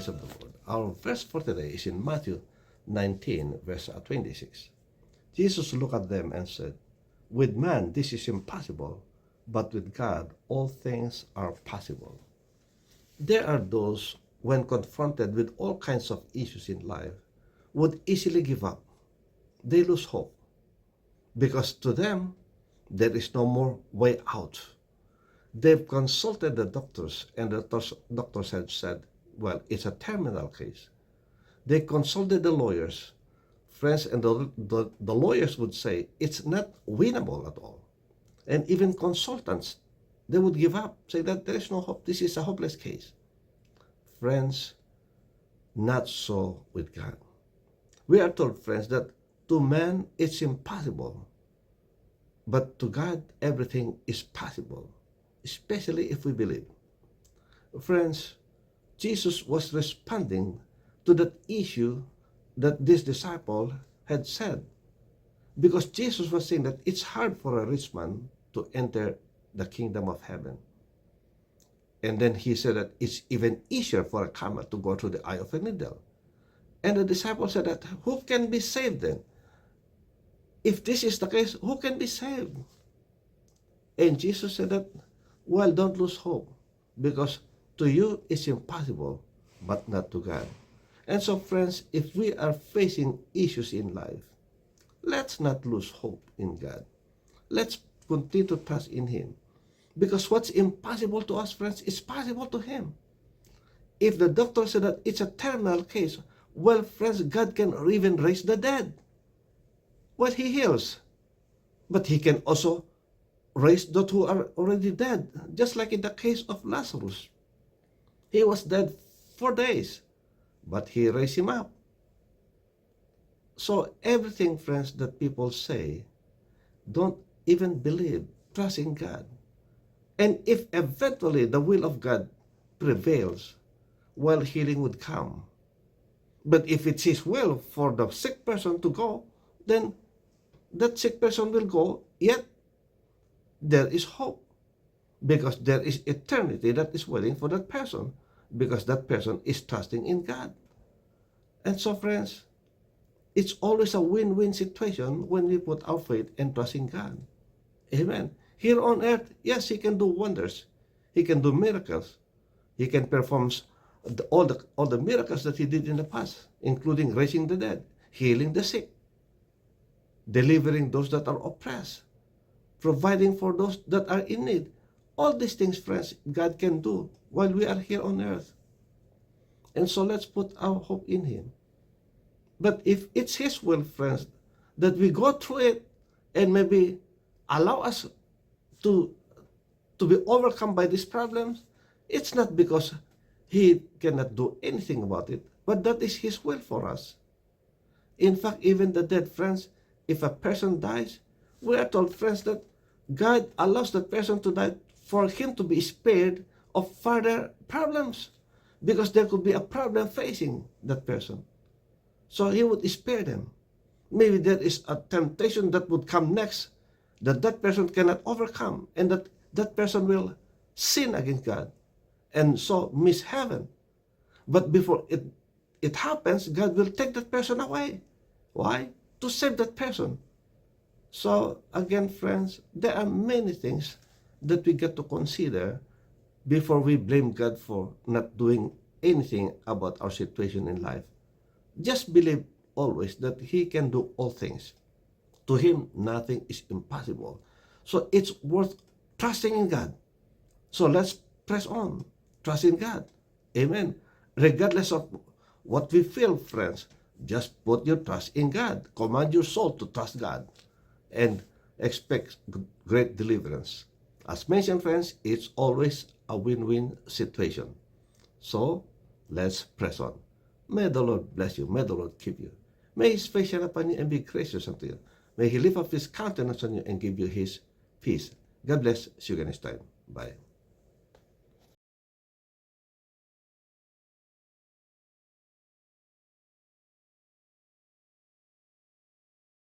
praise of the Lord. Our verse for today is in Matthew 19, verse 26. Jesus looked at them and said, "With man this is impossible, but with God all things are possible." There are those, when confronted with all kinds of issues in life, would easily give up. They lose hope because to them there is no more way out. They've consulted the doctors, and the doctors have said, well, it's a terminal case. They consulted the lawyers, friends, and the lawyers would say it's not winnable at all. And even consultants, they would give up, say that there is no hope. This is a hopeless case. Friends, not so with God. We are told, friends, that to man it's impossible, but to God everything is possible, especially if we believe. Friends, Jesus was responding to that issue that this disciple had said, because Jesus was saying that it's hard for a rich man to enter the kingdom of heaven. And then he said that it's even easier for a camel to go through the eye of a needle. And the disciple said that, who can be saved then? If this is the case, who can be saved? And Jesus said that, well, don't lose hope, because to you it's impossible, but not to God. And so, friends, if we are facing issues in life, let's not lose hope in God. Let's continue to trust in Him. Because what's impossible to us, friends, is possible to Him. If the doctor said that it's a terminal case, well, friends, God can even raise the dead. Well, He heals. But He can also raise those who are already dead, just like in the case of Lazarus. He was dead 4 days, but He raised him up. So everything, friends, that people say, don't even believe, trust in God. And if eventually the will of God prevails, well, healing would come. But if it's His will for the sick person to go, then that sick person will go, yet there is hope. Because there is eternity that is waiting for that person. Because that person is trusting in God. And so, friends, it's always a win-win situation when we put our faith and trust in God. Amen. Here on earth, yes, He can do wonders. He can do miracles. He can perform all the miracles that He did in the past, including raising the dead, healing the sick, delivering those that are oppressed, providing for those that are in need. All these things, friends, God can do while we are here on earth. And so let's put our hope in Him. But if it's His will, friends, that we go through it and maybe allow us to be overcome by these problems, it's not because He cannot do anything about it, but that is His will for us. In fact, even the dead, friends, if a person dies, we are told, friends, that God allows that person to die for him to be spared of further problems, because there could be a problem facing that person. So He would spare them. Maybe there is a temptation that would come next that that person cannot overcome, and that person will sin against God and so miss heaven. But before it happens, God will take that person away. Why? To save that person. So again, friends, there are many things that we get to consider before we blame God for not doing anything about our situation in life. Just believe always that He can do all things. To Him, nothing is impossible. So it's worth trusting in God. So let's press on. Trust in God. Amen. Regardless of what we feel, friends, just put your trust in God. Command your soul to trust God and expect great deliverance. As mentioned, friends, it's always a win-win situation. So let's press on. May the Lord bless you. May the Lord keep you. May His face shine upon you and be gracious unto you. May He lift up His countenance on you and give you His peace. God bless. See you again next time. Bye.